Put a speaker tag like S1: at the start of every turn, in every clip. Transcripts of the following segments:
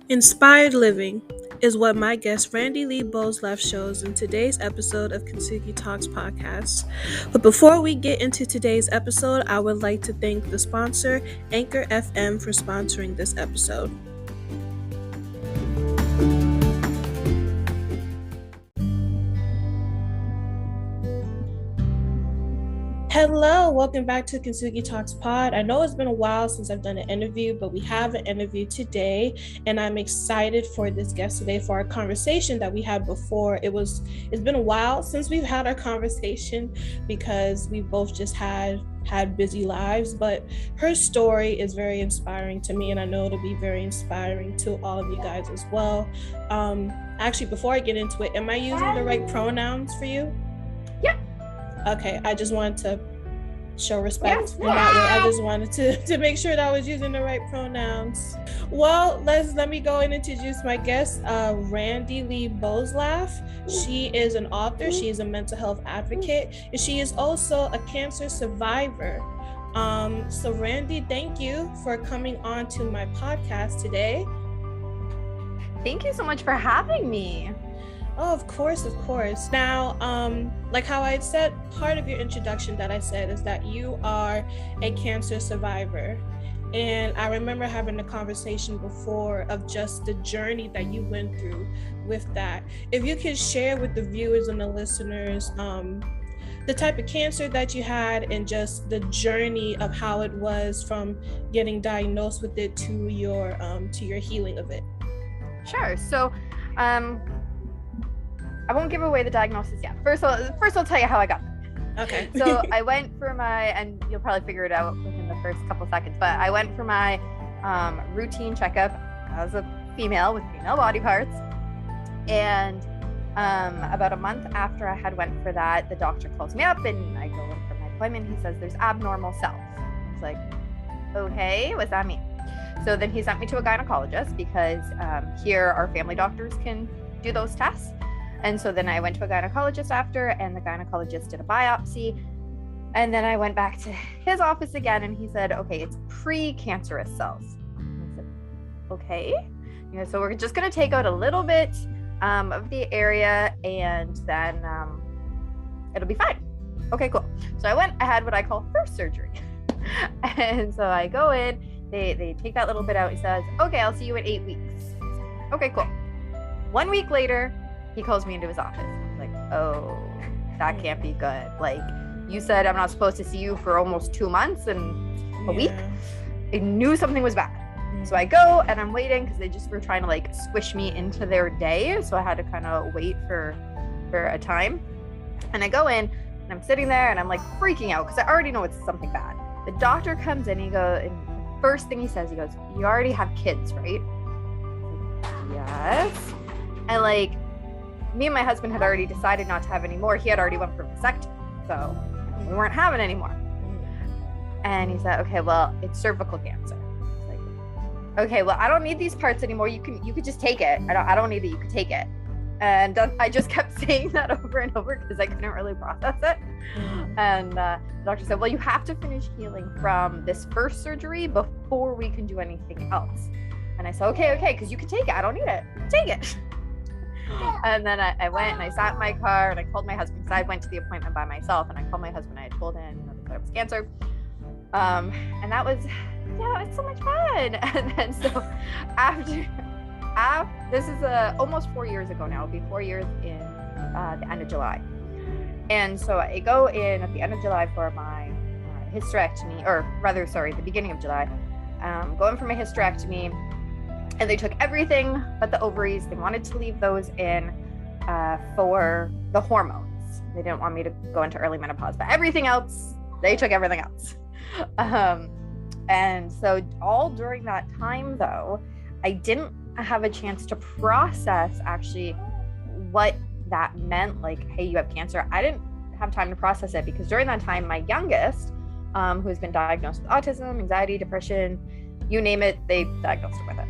S1: Inspired living is what my guest Randi Lee Bowslaugh shows in today's episode of Kintsugi Talks podcast. But before we get into today's episode, I would like to thank the sponsor, Anchor FM, for sponsoring this episode. Hello, welcome back to Kintsugi Talks Pod. I know it's been a while since I've done an interview, but we have an interview today, and I'm excited for this guest today for our conversation that we had before. It's been a while since we've had our conversation because we both just had busy lives, but her story is very inspiring to me, and I know it'll be very inspiring to all of you guys as well. Actually, before I get into it, am I using the right pronouns for you?
S2: Yeah.
S1: Okay, I just wanted to show respect in that way. I just wanted to make sure that I was using the right pronouns. Well, let me go and introduce my guest, Randi Lee Bowslaugh. She is an author, she is a mental health advocate, and she is also a cancer survivor. So Randi, thank you for coming on to my podcast today.
S2: Thank you so much for having me.
S1: Oh, of course. Now, like how I had said, part of your introduction that I said is that you are a cancer survivor. And I remember having a conversation before of just the journey that you went through with that. If you could share with the viewers and the listeners the type of cancer that you had and just the journey of how it was from getting diagnosed with it to your healing of it.
S2: Sure. So, I won't give away the diagnosis yet. First I'll tell you how I got there.
S1: Okay.
S2: So I went for and you'll probably figure it out within the first couple seconds, but I went for my routine checkup as a female with female body parts. And about a month after I had went for that, the doctor calls me up and I go in for my appointment. He says, there's abnormal cells. I was like, okay, what's that mean? So then he sent me to a gynecologist because here our family doctors can do those tests. And so then I went to a gynecologist after, and the gynecologist did a biopsy. And then I went back to his office again, and he said, okay, it's pre-cancerous cells. And I said, okay. So we're just going to take out a little bit of the area, and then it'll be fine. Okay, cool. So I had what I call first surgery. And so I go in, they take that little bit out. He says, okay, I'll see you in 8 weeks. Okay, cool. 1 week later, he calls me into his office. I was like, oh, that can't be good. Like, you said I'm not supposed to see you for almost 2 months and a week. I knew something was bad. So I go and I'm waiting because they just were trying to like squish me into their day. So I had to kind of wait for a time. And I go in and I'm sitting there and I'm like freaking out because I already know it's something bad. The doctor comes in, and the first thing he says, he goes, you already have kids, right? Yes. And like, me and my husband had already decided not to have any more. He had already went for a vasectomy, so we weren't having any more. And he said, okay, well, it's cervical cancer. I was like, okay, well, I don't need these parts anymore. You could just take it. I don't need it. You could take it. And I just kept saying that over and over because I couldn't really process it. And the doctor said, well, you have to finish healing from this first surgery before we can do anything else. And I said, okay, because you can take it. I don't need it. Take it. And then I went and I sat in my car and I called my husband because I went to the appointment by myself, and I called my husband. I told him that it was cancer. And that was so much fun. And then so after this is almost 4 years ago now. It'll be 4 years in the end of July. And so I go in at the end of July for my hysterectomy, or rather, sorry, the beginning of July. Going for my hysterectomy. And they took everything but the ovaries. They wanted to leave those in for the hormones. They didn't want me to go into early menopause, but everything else, they took everything else. And so all during that time, though, I didn't have a chance to process actually what that meant. Like, hey, you have cancer. I didn't have time to process it because during that time, my youngest, who's been diagnosed with autism, anxiety, depression, you name it, they diagnosed him with it.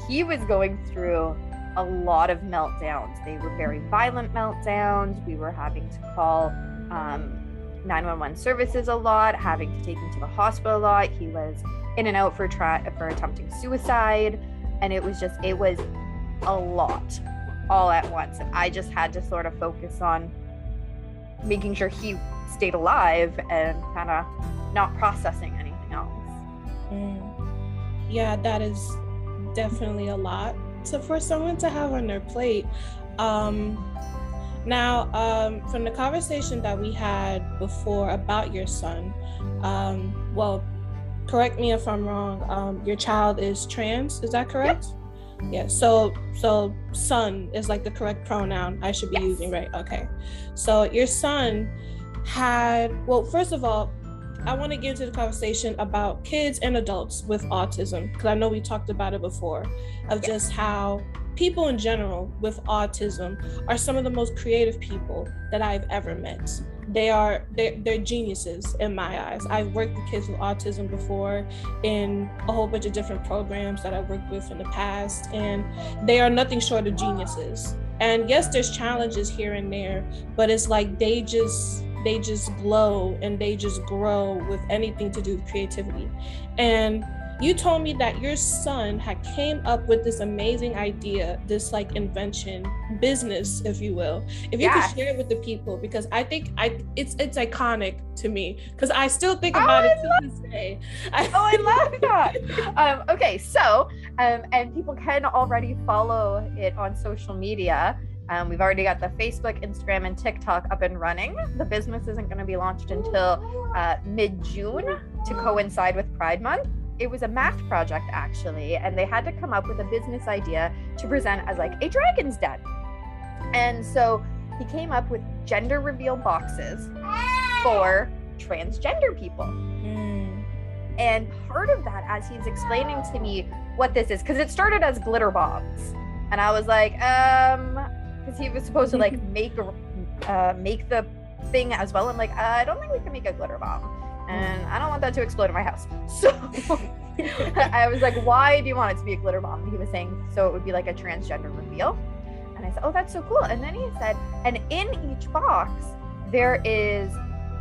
S2: He was going through a lot of meltdowns. They were very violent meltdowns. We were having to call 911 services a lot, having to take him to the hospital a lot. He was in and out for attempting suicide. And it was a lot all at once. And I just had to sort of focus on making sure he stayed alive and kind of not processing anything else.
S1: Yeah, that is definitely a lot for someone to have on their plate. Now, from the conversation that we had before about your son, well, correct me if I'm wrong, your child is trans, is that correct?
S2: Yep.
S1: Yeah, so son is like the correct pronoun I should be using, right? Okay. So your son well, first of all, I want to get into the conversation about kids and adults with autism, because I know we talked about it before, of just how people in general with autism are some of the most creative people that I've ever met. They're geniuses in my eyes. I've worked with kids with autism before in a whole bunch of different programs that I've worked with in the past, and they are nothing short of geniuses. And yes, there's challenges here and there, but it's like they just glow and they just grow with anything to do with creativity. And you told me that your son had came up with this amazing idea, this like invention, business, if you will. If you could share it with the people, because I think it's iconic to me, because I still think about it to this day.
S2: I love that. Okay, so and people can already follow it on social media. We've already got the Facebook, Instagram, and TikTok up and running. The business isn't going to be launched until mid-June to coincide with Pride Month. It was a math project, actually, and they had to come up with a business idea to present as like a dragon's den. And so he came up with gender reveal boxes for transgender people. And part of that, as he's explaining to me what this is, because it started as glitter bombs, and I was like, because he was supposed to like make the thing as well. I'm like, I don't think we can make a glitter bomb, and I don't want that to explode in my house. So I was like, why do you want it to be a glitter bomb? And he was saying, so it would be like a transgender reveal. And I said, oh, that's so cool. And then he said, and in each box, there is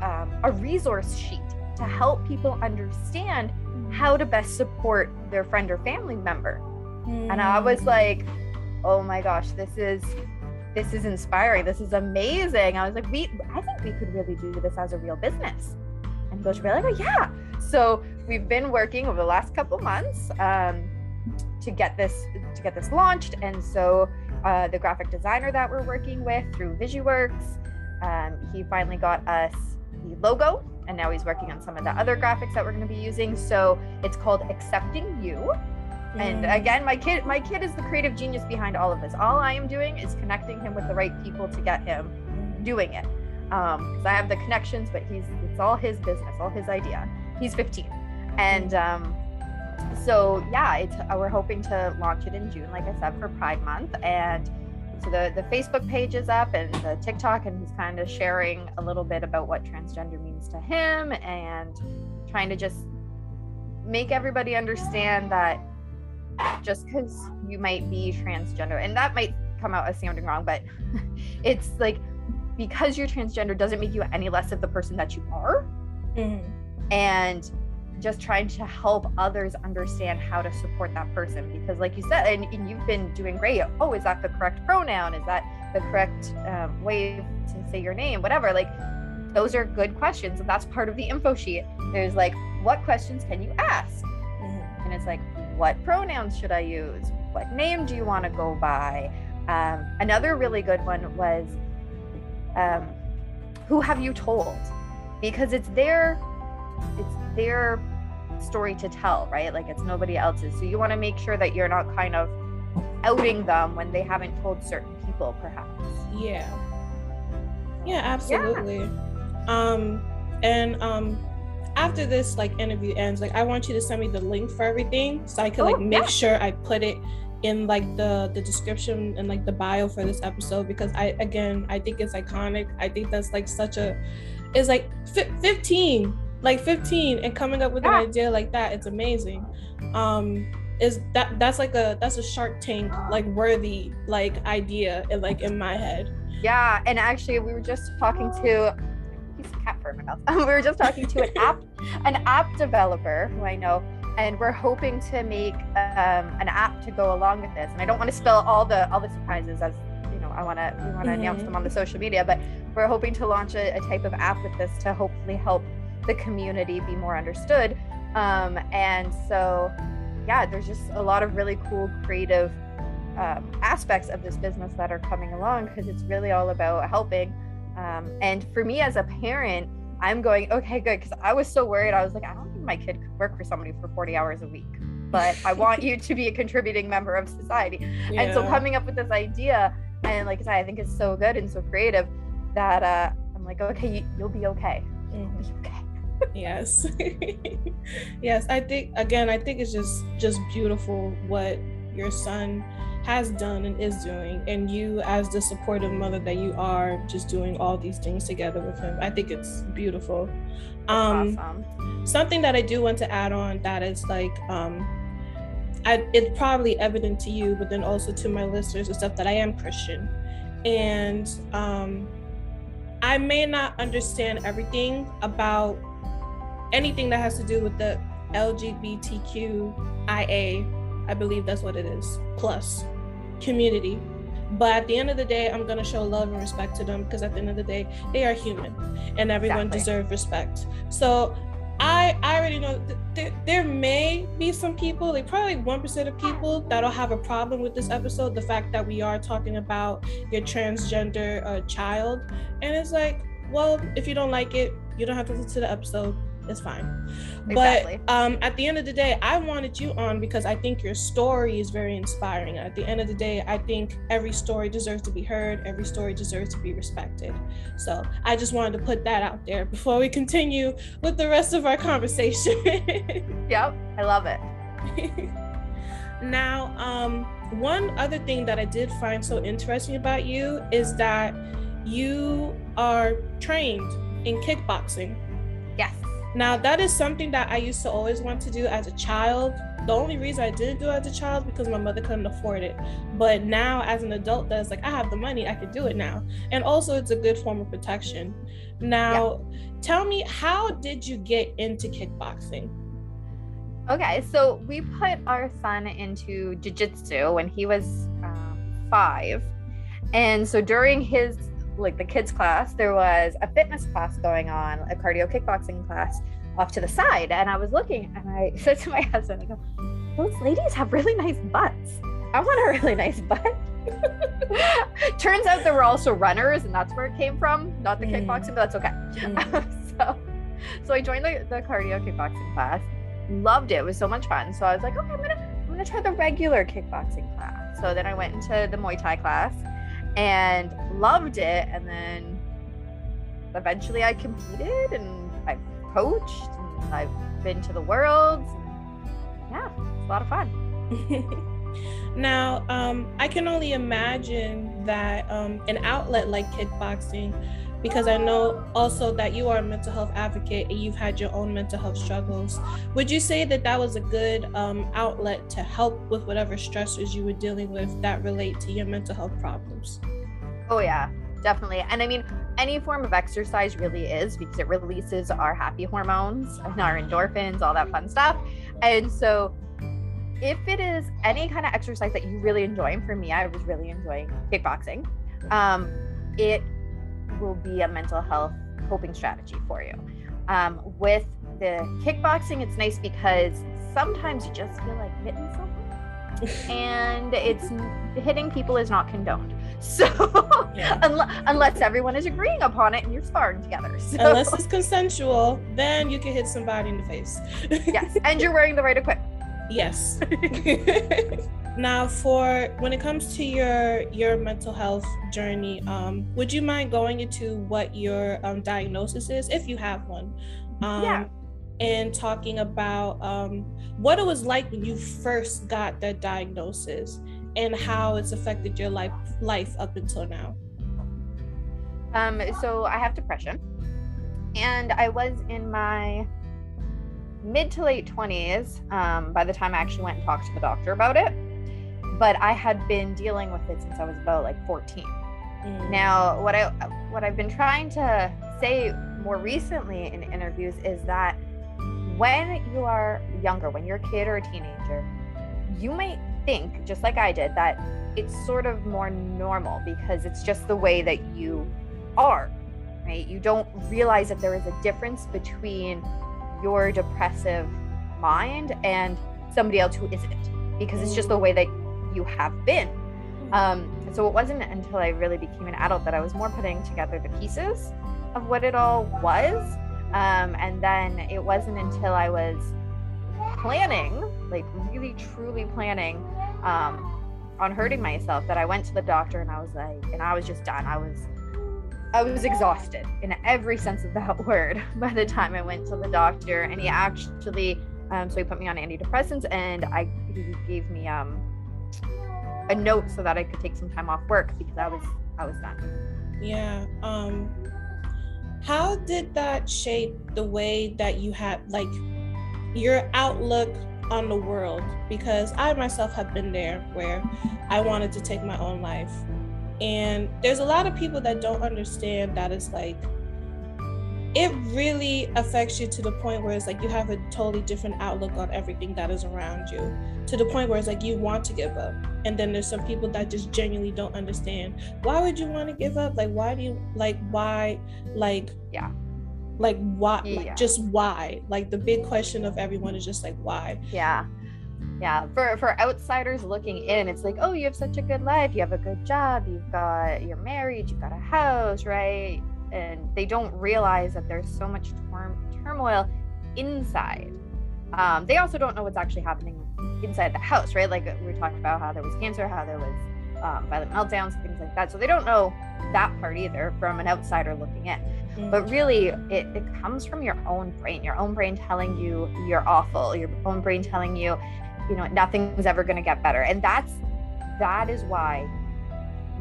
S2: a resource sheet to help people understand how to best support their friend or family member. And I was like, oh my gosh, this is inspiring. This is amazing. I was like, I think we could really do this as a real business. And Coach Bailey, like, yeah. So we've been working over the last couple months to get this launched. And so the graphic designer that we're working with through VisuWorks, he finally got us the logo, and now he's working on some of the other graphics that we're going to be using. So it's called Accepting You. And again, my kid is the creative genius behind all of this. All I am doing is connecting him with the right people to get him doing it. Because I have the connections, but it's all his business, all his idea. He's 15. And so yeah, we're hoping to launch it in June, like I said, for Pride Month. And so the Facebook page is up and the TikTok, and he's kind of sharing a little bit about what transgender means to him and trying to just make everybody understand that just because you might be transgender, and that might come out as sounding wrong, but it's like, because you're transgender doesn't make you any less of the person that you are. And just trying to help others understand how to support that person, because like you said, and you've been doing great. Oh, is that the correct pronoun? Is that the correct way to say your name? Whatever, like those are good questions, and that's part of the info sheet. There's like, what questions can you ask? And it's like, what pronouns should I use? What name do you want to go by? Another really good one was, who have you told? Because it's their story to tell, right? Like it's nobody else's. So you want to make sure that you're not kind of outing them when they haven't told certain people, perhaps. Yeah,
S1: absolutely. After this like interview ends, like I want you to send me the link for everything so I can make sure I put it in like the description and like the bio for this episode, because I think it's iconic. I think that's like it's like 15 and coming up with an idea like that, it's amazing. That's a Shark Tank like worthy like idea in my head.
S2: Yeah, and actually we were just talking to cat fur in my mouth. We were just talking to an app developer who I know, and we're hoping to make an app to go along with this. And I don't want to spill all the surprises, as you know, we want to announce them on the social media, but we're hoping to launch a type of app with this to hopefully help the community be more understood. And so, yeah, there's just a lot of really cool creative aspects of this business that are coming along, because it's really all about helping. And for me as a parent, I'm going, okay, good, because I was so worried. I was like, I don't think my kid could work for somebody for 40 hours a week, but I want you to be a contributing member of society. Yeah. And so coming up with this idea, and like I said, I think it's so good and so creative that I'm like, okay, you'll be okay. You'll be okay.
S1: Yes. Yes, I think it's just beautiful what your son has done and is doing, and you as the supportive mother that you are, just doing all these things together with him. I think it's beautiful. Awesome. Something that I do want to add on that is like it's probably evident to you, but then also to my listeners and stuff, that I am Christian, and I may not understand everything about anything that has to do with the LGBTQIA, I believe that's what it is, plus community. But at the end of the day, I'm going to show love and respect to them, because at the end of the day, they are human and everyone deserves respect. So I already know there may be some people, like probably 1% of people, that'll have a problem with this episode, the fact that we are talking about your transgender child. And it's like, well, if you don't like it, you don't have to listen to the episode. It's fine. Exactly. But at the end of the day, I wanted you on because I think your story is very inspiring. At the end of the day, I think every story deserves to be heard. Every story deserves to be respected. So I just wanted to put that out there before we continue with the rest of our conversation.
S2: Yep, I love it.
S1: Now, one other thing that I did find so interesting about you is that you are trained in kickboxing.
S2: Yes.
S1: Now, that is something that I used to always want to do as a child. The only reason I didn't do it as a child because my mother couldn't afford it. But now as an adult, that's like, I have the money, I could do it now. And also it's a good form of protection. Now, Tell me, how did you get into kickboxing?
S2: Okay, so we put our son into jiu-jitsu when he was 5. And so during his the kids class, there was a fitness class going on, a cardio kickboxing class off to the side. And I was looking and I said to my husband, I go, those ladies have really nice butts. I want a really nice butt. Turns out there were also runners, and that's where it came from, not the kickboxing, but that's okay. So I joined the cardio kickboxing class, loved it. It was so much fun. So I was like, okay, I'm gonna try the regular kickboxing class. So then I went into the Muay Thai class and loved it, and then eventually I competed and I've coached and I've been to the Worlds. Yeah, it's a lot of fun.
S1: Now, I can only imagine that an outlet like kickboxing, because I know also that you are a mental health advocate and you've had your own mental health struggles. Would you say that that was a good outlet to help with whatever stressors you were dealing with that relate to your mental health problems?
S2: Oh yeah, definitely. And I mean, any form of exercise really is, because it releases our happy hormones and our endorphins, all that fun stuff. And so if it is any kind of exercise that you really enjoy, and for me, I was really enjoying kickboxing, it will be a mental health coping strategy for you. With the kickboxing, it's nice because sometimes you just feel like hitting something, and hitting people is not condoned. So unless everyone is agreeing upon it and you're sparring together. So,
S1: unless it's consensual, then you can hit somebody in the face.
S2: Yes, and you're wearing the right equipment.
S1: Yes. Now, when it comes to your mental health journey, would you mind going into what your diagnosis is, if you have one? And talking about what it was like when you first got that diagnosis and how it's affected your life up until now.
S2: So I have depression, and I was in my mid to late 20s by the time I actually went and talked to the doctor about it. But I had been dealing with it since I was about 14. Now, what I've been trying to say more recently in interviews is that when you are younger, when you're a kid or a teenager, you might think, just like I did, that it's sort of more normal because it's just the way that you are, right? You don't realize that there is a difference between your depressive mind and somebody else who isn't, because it's just the way that you have been. So it wasn't until I really became an adult that I was more putting together the pieces of what it all was. And then it wasn't until I was planning, like really truly planning on hurting myself, that I went to the doctor, and I was like, and I was just done. I was exhausted in every sense of that word by the time I went to the doctor. And he actually, so he put me on antidepressants, and he gave me a note so that I could take some time off work because I was done.
S1: Yeah. How did that shape the way that you had, like, your outlook on the world? Because I myself have been there, where I wanted to take my own life. And there's a lot of people that don't understand that it's like, it really affects you to the point where it's like you have a totally different outlook on everything that is around you, to the point where it's like you want to give up. And then there's some people that just genuinely don't understand. Why would you want to give up? Like, why do you, like, why, like,
S2: yeah,
S1: like, why,
S2: yeah.
S1: like, just why? Like, the big question of everyone is just like, why?
S2: Yeah. For outsiders looking in, it's like, oh, you have such a good life, you have a good job, you're married, you've got a house, right? And they don't realize that there's so much turmoil inside. They also don't know what's actually happening inside the house, right? Like we talked about how there was cancer, how there was violent meltdowns, things like that. So they don't know that part either from an outsider looking in. But really, it comes from your own brain telling you you're awful, your own brain telling you, you know, nothing's ever going to get better. And that is why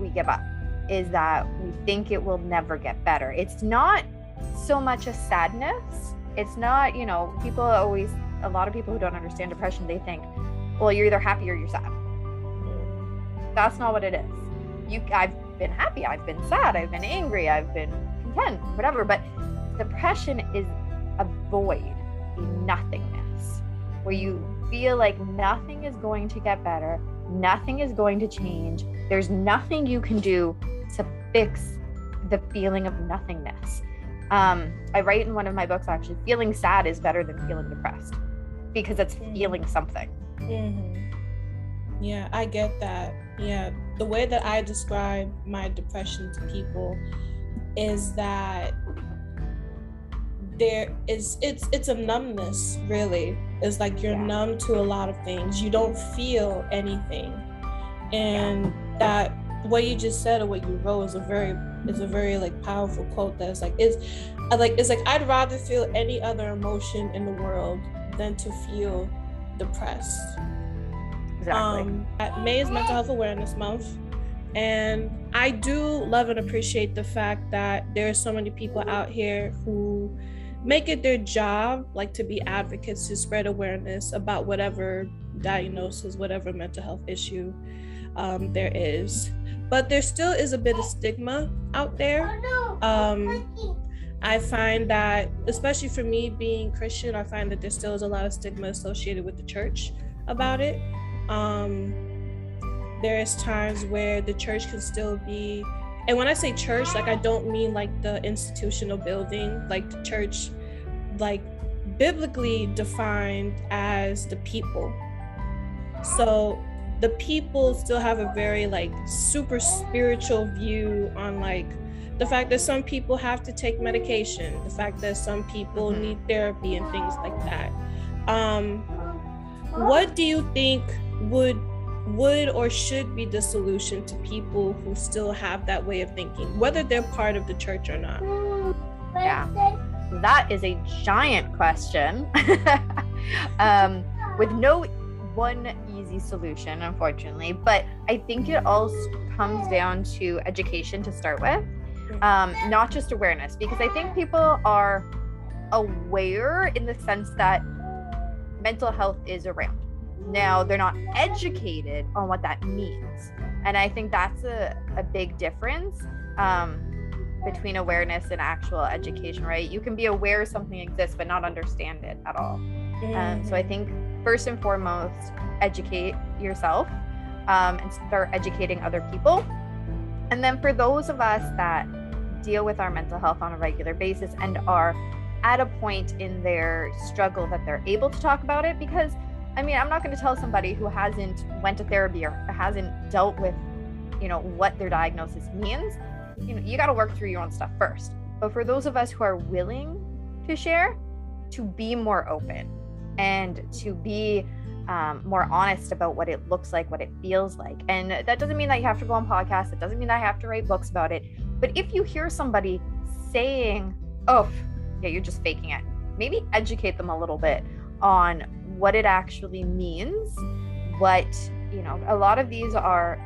S2: we give up, is that we think it will never get better. It's not so much a sadness. It's not, you know, a lot of people who don't understand depression, they think, well, you're either happy or you're sad. That's not what it is. I've been happy, I've been sad, I've been angry, I've been content, whatever. But depression is a void, a nothingness, where you feel like nothing is going to get better, nothing is going to change. There's nothing you can do to fix the feeling of nothingness. I write in one of my books, actually, feeling sad is better than feeling depressed, because it's feeling something.
S1: Yeah, I get that. Yeah, the way that I describe my depression to people is that it's a numbness, really. It's like you're numb to a lot of things. You don't feel anything. And that what you just said or what you wrote is a very like powerful quote. That's like, it's like I'd rather feel any other emotion in the world than to feel depressed.
S2: Exactly.
S1: May is Mental Health Awareness Month, and I do love and appreciate the fact that there are so many people out here who make it their job, like, to be advocates, to spread awareness about whatever diagnosis, whatever mental health issue there is. But there still is a bit of stigma out there. I find that, especially for me being Christian, I find that there still is a lot of stigma associated with the church about it. There is times where the church can still be, and when I say church, like, I don't mean like the institutional building, like the church, like biblically defined as the people. So the people still have a very like super spiritual view on like the fact that some people have to take medication, the fact that some people need therapy and things like that. What do you think would or should be the solution to people who still have that way of thinking, whether they're part of the church or not?
S2: Yeah, that is a giant question with no one easy solution, unfortunately. But I think it all comes down to education to start with, not just awareness, because I think people are aware in the sense that mental health is around. Now, they're not educated on what that means. And I think that's a big difference. between awareness and actual education, right? You can be aware something exists but not understand it at all. So I think first and foremost, educate yourself, and start educating other people. And then for those of us that deal with our mental health on a regular basis and are at a point in their struggle that they're able to talk about it, because I mean, I'm not going to tell somebody who hasn't went to therapy or hasn't dealt with, what their diagnosis means. You got to work through your own stuff first. But for those of us who are willing to share, to be more open and to be more honest about what it looks like, what it feels like. And that doesn't mean that you have to go on podcasts. It doesn't mean that I have to write books about it. But if you hear somebody saying, oh, yeah, you're just faking it, maybe educate them a little bit on what it actually means. What, a lot of these are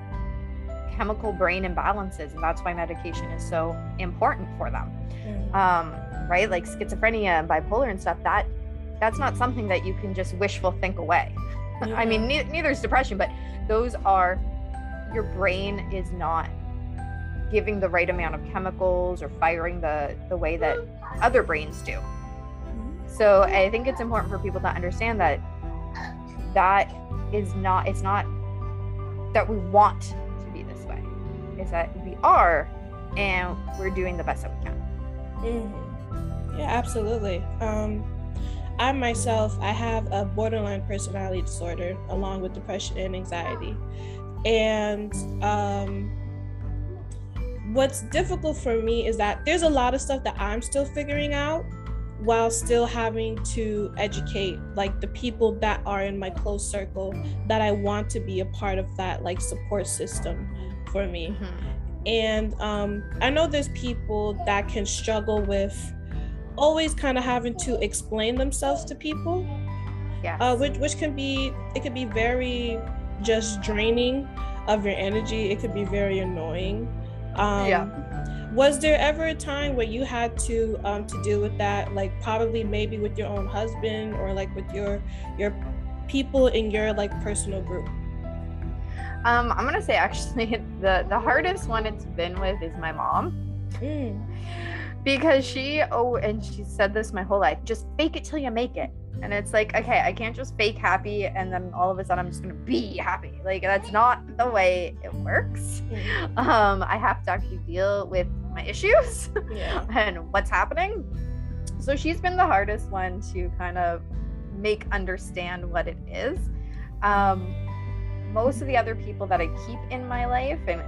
S2: chemical brain imbalances, and that's why medication is so important for them. Right? Like schizophrenia and bipolar and stuff, that's not something that you can just wishful think away. Yeah. I mean, neither is depression, but those are, your brain is not giving the right amount of chemicals or firing the way that other brains do. So I think it's important for people to understand that it's not that we want to be this way. It's that we are, and we're doing the best that we can.
S1: Yeah, absolutely. I myself, I have a borderline personality disorder along with depression and anxiety. And what's difficult for me is that there's a lot of stuff that I'm still figuring out while still having to educate like the people that are in my close circle that I want to be a part of that like support system for me. And I know there's people that can struggle with always kind of having to explain themselves to people. Yes. Which can be very just draining of your energy. It could be very annoying. Was there ever a time where you had to deal with that, like probably maybe with your own husband or like with your people in your like personal group?
S2: I'm gonna say actually the hardest one it's been with is my mom. Because and she said this my whole life, just fake it till you make it. And it's like, okay, I can't just fake happy and then all of a sudden I'm just gonna be happy. Like, that's not the way it works. I have to actually deal with my issues and what's happening. So she's been the hardest one to kind of make understand what it is. Most of the other people that I keep in my life and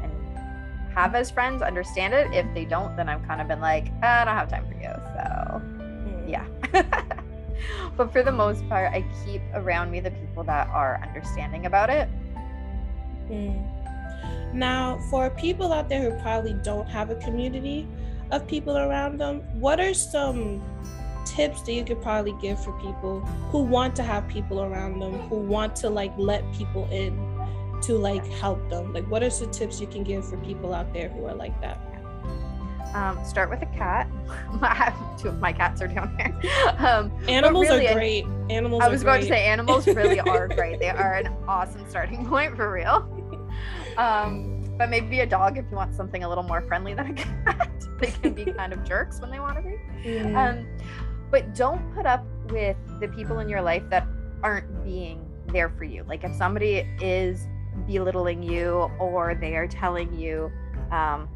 S2: have as friends understand it. If they don't, then I've kind of been like, I don't have time for you. So yeah. But for the most part, I keep around me the people that are understanding about it.
S1: Now, for people out there who probably don't have a community of people around them, what are some tips that you could probably give for people who want to have people around them, who want to like let people in to like help them? Like, what are some tips you can give for people out there who are like that?
S2: Start with a cat. Two of my cats are down there.
S1: Animals really, are great.
S2: I was about to say animals really are great. They are an awesome starting point for real. But maybe a dog if you want something a little more friendly than a cat. They can be kind of jerks when they want to be. But don't put up with the people in your life that aren't being there for you. Like if somebody is belittling you or they are telling you,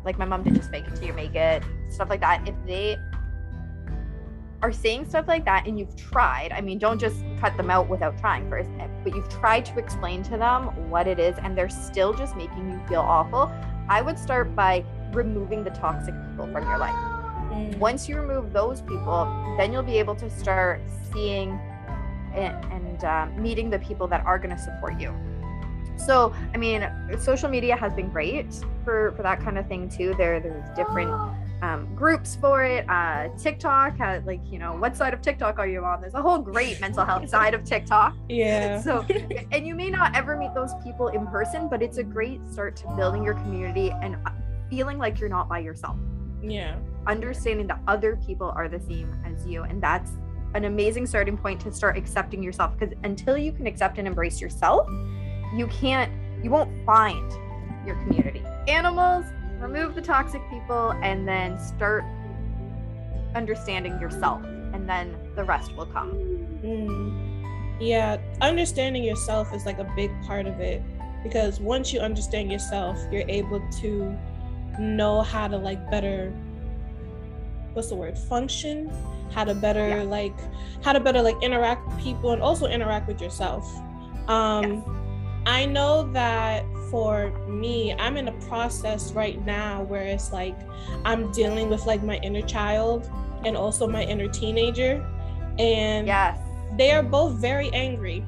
S2: like my mom did, just fake it till you make it, stuff like that. If they are saying stuff like that and you've tried, I mean, don't just cut them out without trying first, but you've tried to explain to them what it is and they're still just making you feel awful, I would start by removing the toxic people from your life. Once you remove those people, then you'll be able to start seeing and meeting the people that are going to support you. So, I mean, social media has been great for that kind of thing too. There's different groups for it. TikTok has, like, you know, what side of TikTok are you on? There's a whole great mental health side of TikTok. Yeah. So, and you may not ever meet those people in person, but it's a great start to building your community and feeling like you're not by yourself. Yeah. Understanding that other people are the same as you. And that's an amazing starting point to start accepting yourself, because until you can accept and embrace yourself, you won't find your community. Animals remove the toxic people and then start understanding yourself, and then the rest will come.
S1: Yeah, understanding yourself is like a big part of it, because once you understand yourself, you're able to know how to like better, function, how to better like interact with people and also interact with yourself. I know that for me, I'm in a process right now where it's like I'm dealing with like my inner child and also my inner teenager, and they are both very angry,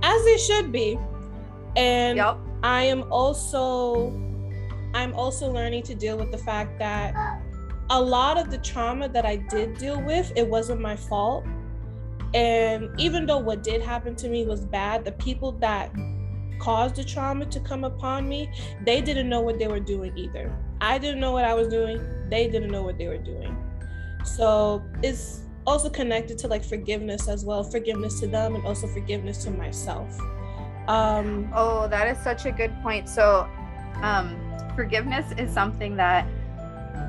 S1: as they should be. And I'm also learning to deal with the fact that a lot of the trauma that I did deal with, it wasn't my fault. And even though what did happen to me was bad, the people that caused the trauma to come upon me, they didn't know what they were doing either. I didn't know what I was doing. They didn't know what they were doing. So it's also connected to like forgiveness as well, forgiveness to them and also forgiveness to myself.
S2: That is such a good point. So forgiveness is something that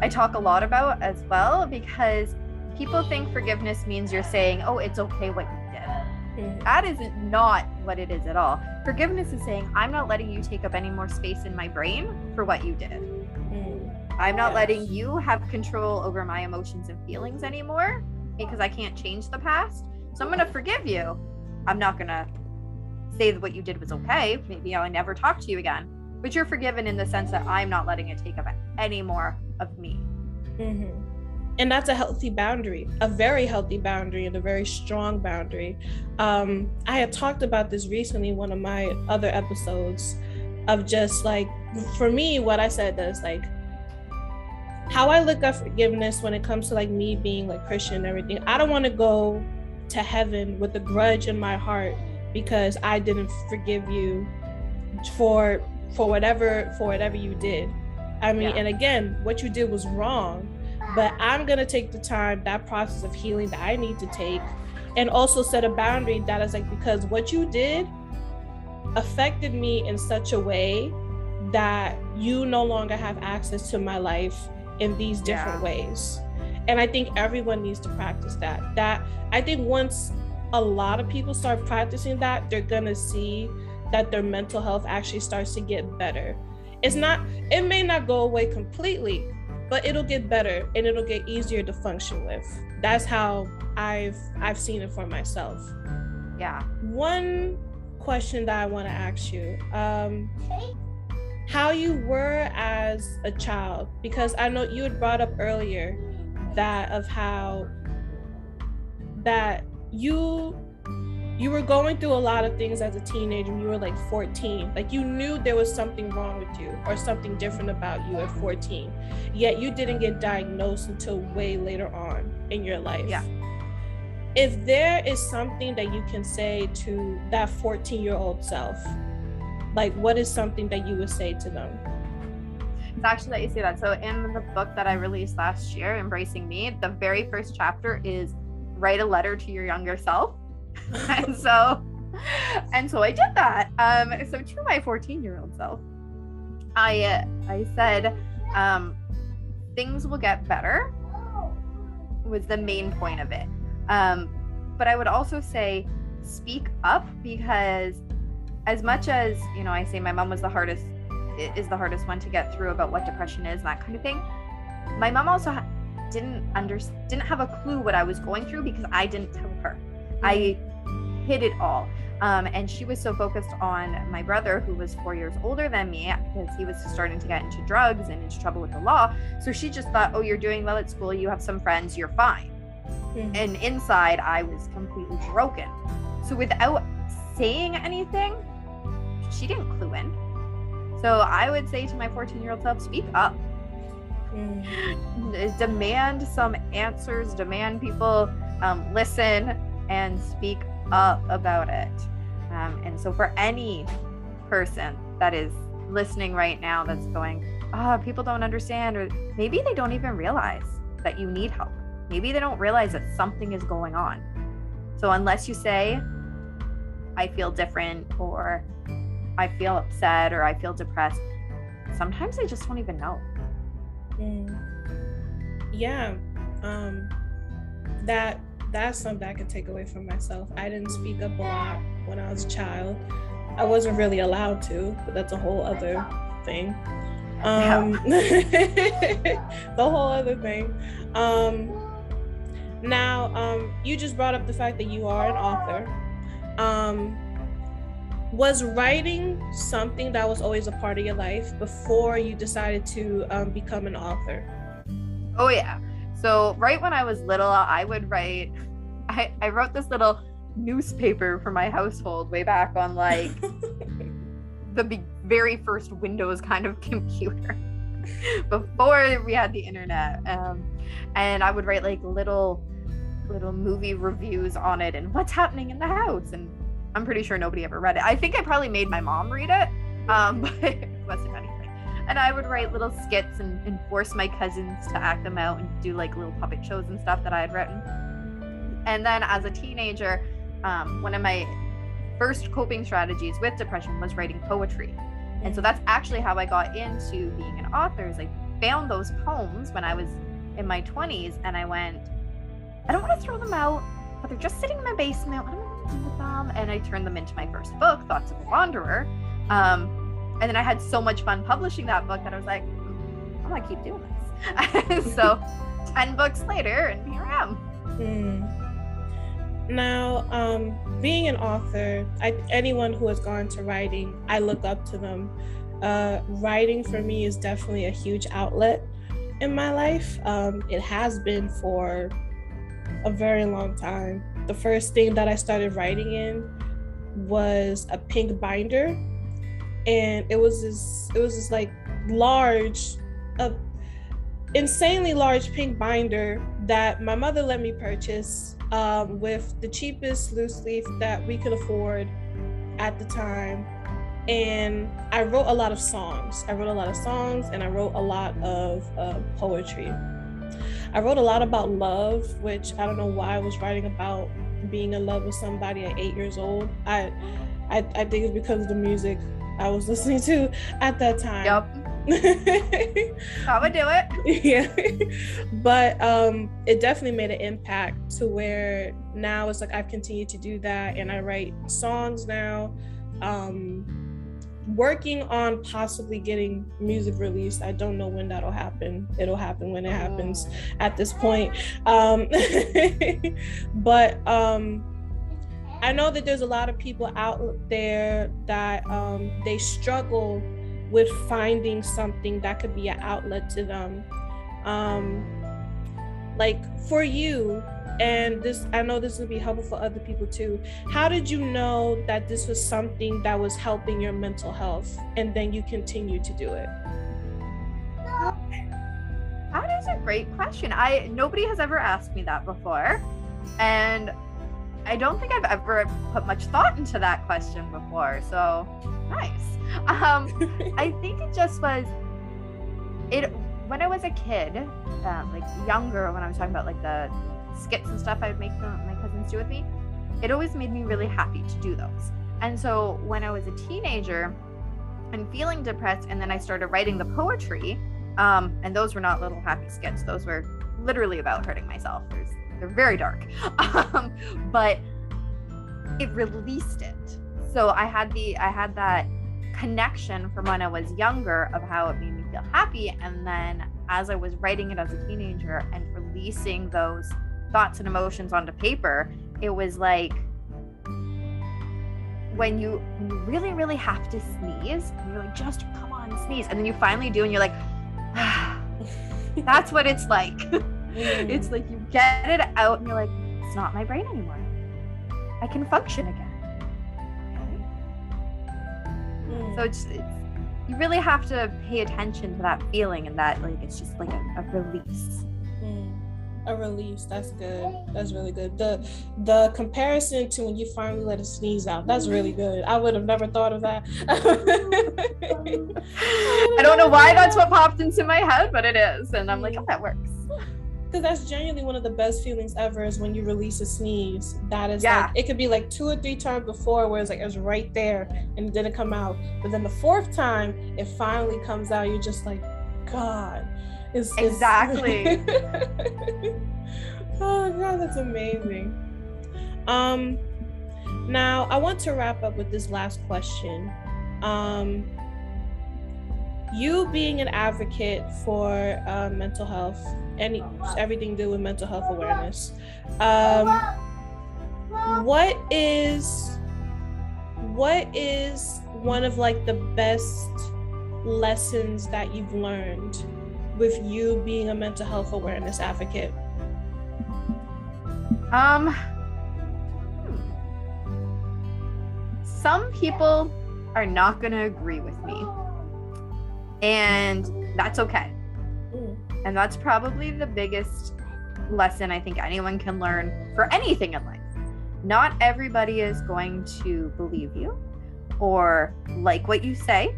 S2: I talk a lot about as well, because people think forgiveness means you're saying, oh, it's okay what you did. That is not what it is at all. Forgiveness is saying, I'm not letting you take up any more space in my brain for what you did. I'm not letting you have control over my emotions and feelings anymore, because I can't change the past. So I'm going to forgive you. I'm not going to say that what you did was okay. Maybe I'll never talk to you again. But you're forgiven in the sense that I'm not letting it take up any more of me.
S1: And that's a healthy boundary, a very healthy boundary, and a very strong boundary. I had talked about this recently in one of my other episodes, of just like, for me, what I said is like, how I look at forgiveness when it comes to like me being like Christian and everything. I don't want to go to heaven with a grudge in my heart because I didn't forgive you for whatever you did. I mean, and again, what you did was wrong, but I'm going to take the time, that process of healing that I need to take, and also set a boundary that is like, because what you did affected me in such a way that you no longer have access to my life in these different ways. And I think everyone needs to practice that. I think once a lot of people start practicing that, they're going to see that their mental health actually starts to get better. It may not go away completely, but it'll get better and it'll get easier to function with. That's how I've seen it for myself.
S2: Yeah.
S1: One question that I want to ask you, how you were as a child, because I know you had brought up earlier that of how that you were going through a lot of things as a teenager when you were like 14. Like you knew there was something wrong with you or something different about you at 14, yet you didn't get diagnosed until way later on in your life.
S2: Yeah.
S1: If there is something that you can say to that 14-year-old self, like what is something that you would say to them?
S2: It's actually that you say that. So in the book that I released last year, Embracing Me, the very first chapter is write a letter to your younger self. and so I did that. So to my 14-year-old self, I said, things will get better was the main point of it. But I would also say speak up, because as much as, you know, I say my mom was the hardest one to get through about what depression is and that kind of thing. My mom also didn't have a clue what I was going through because I didn't tell her. I hid it all. And she was so focused on my brother, who was 4 years older than me, because he was starting to get into drugs and into trouble with the law. So she just thought, oh, you're doing well at school, you have some friends, you're fine. And inside I was completely broken. So without saying anything, she didn't clue in. So I would say to my 14-year-old self, speak up. Demand some answers, demand people listen and speak up about it. And so for any person that is listening right now that's going, people don't understand, or maybe they don't even realize that you need help. Maybe they don't realize that something is going on. So unless you say, I feel different, or I feel upset, or I feel depressed, sometimes they just don't even know.
S1: Yeah. That's something I could take away from myself. I didn't speak up a lot when I was a child. I wasn't really allowed to, but that's a whole other thing. The whole other thing. Now, you just brought up the fact that you are an author. Was writing something that was always a part of your life before you decided to become an author?
S2: Oh yeah. So right when I was little, I would write. I wrote this little newspaper for my household way back on like the very first Windows kind of computer before we had the internet. And I would write like little movie reviews on it and what's happening in the house. And I'm pretty sure nobody ever read it. I think I probably made my mom read it, but it wasn't anything. And I would write little skits and force my cousins to act them out and do like little puppet shows and stuff that I had written. And then as a teenager, one of my first coping strategies with depression was writing poetry. And so that's actually how I got into being an author. Is I found those poems when I was in my 20s and I went, I don't want to throw them out, but they're just sitting in my basement. What am I going to do with them? And I turned them into my first book, Thoughts of a Wanderer. And then I had so much fun publishing that book that I was like, I'm going to keep doing this. So 10 books later, and here I am.
S1: Now, being an author, anyone who has gone to writing, I look up to them. Writing for me is definitely a huge outlet in my life. It has been for a very long time. The first thing that I started writing in was a pink binder. And it was this like large, insanely large pink binder that my mother let me purchase with the cheapest loose leaf that we could afford at the time. And I wrote a lot of songs. And I wrote a lot of poetry. I wrote a lot about love, which I don't know why I was writing about being in love with somebody at 8 years old. I think it's because of the music I was listening to at that time.
S2: Yep. I would do it.
S1: Yeah. But it definitely made an impact to where now it's like I've continued to do that and I write songs now. Working on possibly getting music released. I don't know when that'll happen. It'll happen when it happens at this point. But I know that there's a lot of people out there that they struggle with finding something that could be an outlet to them. Like for you, and this, I know this will be helpful for other people too. How did you know that this was something that was helping your mental health and then you continue to do it?
S2: That is a great question. Nobody has ever asked me that before. And I don't think I've ever put much thought into that question before. So nice. I think it just was when I was a kid, like younger, when I was talking about like the skits and stuff I would make my cousins do with me, it always made me really happy to do those. And so when I was a teenager and feeling depressed, and then I started writing the poetry, and those were not little happy skits. Those were literally about hurting myself. They're very dark. But it released it. So I had that connection from when I was younger of how it made me feel happy. And then as I was writing it as a teenager and releasing those thoughts and emotions onto paper, it was like when you really, really have to sneeze, and you're like, just come on, sneeze. And then you finally do, and you're like, that's what it's like. It's like you get it out and you're like, it's not my brain anymore. I can function again. Okay. So it's you really have to pay attention to that feeling, and that like it's just like a release.
S1: A release. That's good. That's really good. The comparison to when you finally let a sneeze out, that's really good. I would have never thought of that.
S2: I don't know why that's what popped into my head, but it is, and I'm like, oh, that works.
S1: Because that's genuinely one of the best feelings ever, is when you release a sneeze. That is like, it could be like 2 or 3 times before where it's like, it was right there and it didn't come out. But then the 4th time, it finally comes out. You're just like, God.
S2: Exactly.
S1: Oh God, that's amazing. Now I want to wrap up with this last question. You being an advocate for mental health, everything to do with mental health awareness, what is one of like the best lessons that you've learned with you being a mental health awareness advocate?
S2: Some people are not going to agree with me, and that's okay. And that's probably the biggest lesson I think anyone can learn for anything in life. Not everybody is going to believe you or like what you say,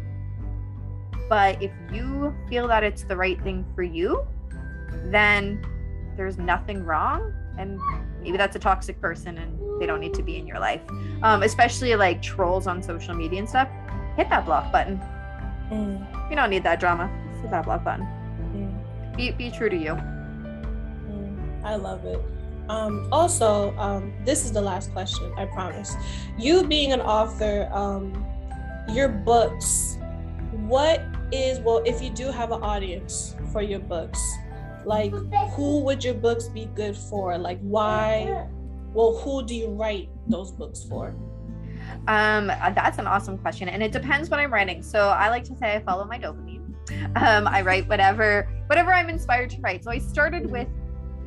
S2: but if you feel that it's the right thing for you, then there's nothing wrong. And maybe that's a toxic person and they don't need to be in your life. Especially like trolls on social media and stuff. Hit that block button. You don't need that drama. Just hit that block button. Be true to you.
S1: I love it. Also, this is the last question, I promise. You being an author, your books, if you do have an audience for your books, like who would your books be good for? Like why? Well, who do you write those books for?
S2: That's an awesome question, and it depends what I'm writing. So I like to say I follow my dopamine. I write whatever I'm inspired to write. So I started with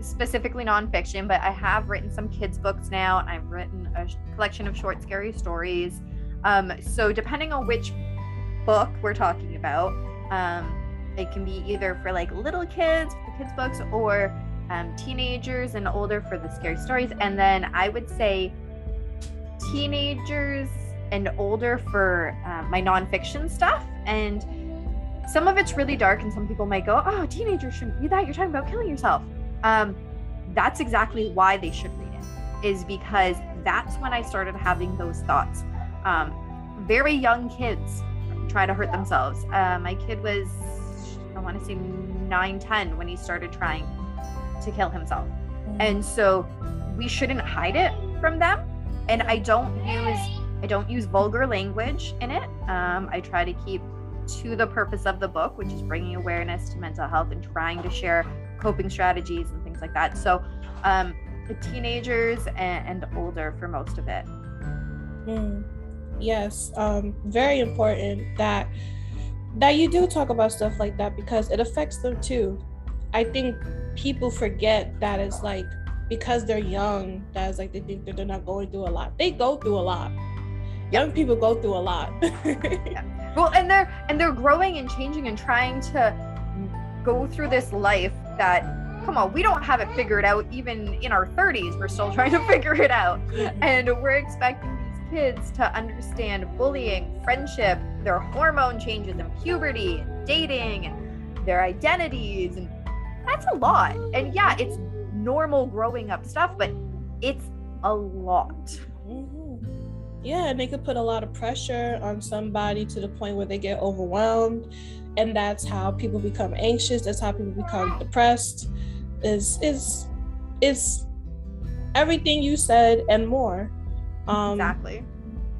S2: specifically nonfiction, but I have written some kids books now, and I've written a collection of short, scary stories. So depending on which book we're talking about, it can be either for like little kids, for kids books, or teenagers and older for the scary stories. And then I would say teenagers and older for my nonfiction stuff. And some of it's really dark, and some people might go, oh, teenagers shouldn't read that, you're talking about killing yourself. That's exactly why they should read it, is because that's when I started having those thoughts. Very young kids try to hurt themselves. My kid was, I want to say 9-10 when he started trying to kill himself. And so we shouldn't hide it from them. And I don't use vulgar language in it. I try to keep to the purpose of the book, which is bringing awareness to mental health and trying to share coping strategies and things like that. So the teenagers and older for most of it.
S1: Yes, very important that you do talk about stuff like that, because it affects them too. I think people forget that it's like, because they're young, that's like they think that they're not going through a lot. They go through a lot. Young people go through a lot.
S2: Yeah. Well, and they're growing and changing and trying to go through this life that, come on, we don't have it figured out. Even in our 30s, we're still trying to figure it out. And we're expecting these kids to understand bullying, friendship, their hormone changes and puberty and dating and their identities. And that's a lot. And yeah, it's normal growing up stuff, but it's a lot.
S1: Yeah, and they could put a lot of pressure on somebody to the point where they get overwhelmed, and that's how people become anxious. That's how people become depressed. Is everything you said and more.
S2: Exactly.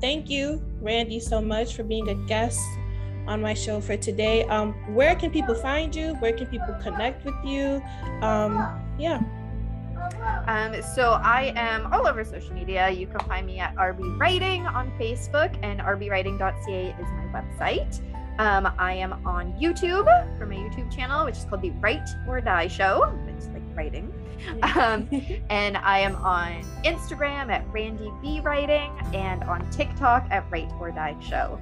S1: Thank you, Randi, so much for being a guest on my show for today. Where can people find you? Where can people connect with you?
S2: So I am all over social media. You can find me at RB Writing on Facebook, and rbwriting.ca is my website. I am on YouTube for my YouTube channel, which is called The Write or Die Show. It's like writing. And I am on Instagram at Randi B Writing, and on TikTok at Write or Die Show.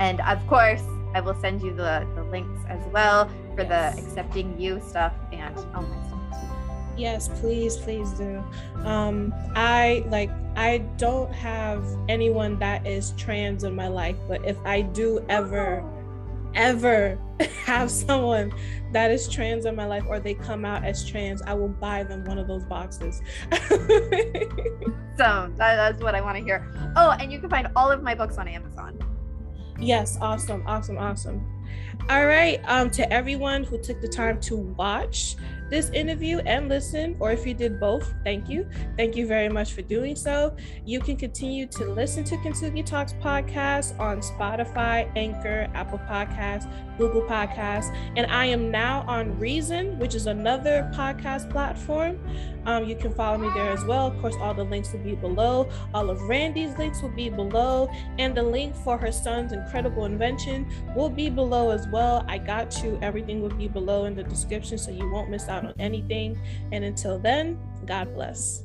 S2: And of course, I will send you the links as well for the Accepting You stuff and all my stuff.
S1: Yes, please do. I don't have anyone that is trans in my life, but if I do ever have someone that is trans in my life, or they come out as trans, I will buy them one of those boxes.
S2: So that's what I want to hear. Oh, and you can find all of my books on Amazon.
S1: Yes, awesome. All right. To everyone who took the time to watch this interview and listen, or if you did both, thank you. Thank you very much for doing so. You can continue to listen to Kintsugi Talks podcast on Spotify, Anchor, Apple Podcasts, Google Podcasts, and I am now on Reason, which is another podcast platform. You can follow me there as well. Of course, all the links will be below. All of Randi's links will be below, and the link for her son's incredible invention will be below as well. I got you. Everything will be below in the description, so you won't miss out on anything. And until then, God bless.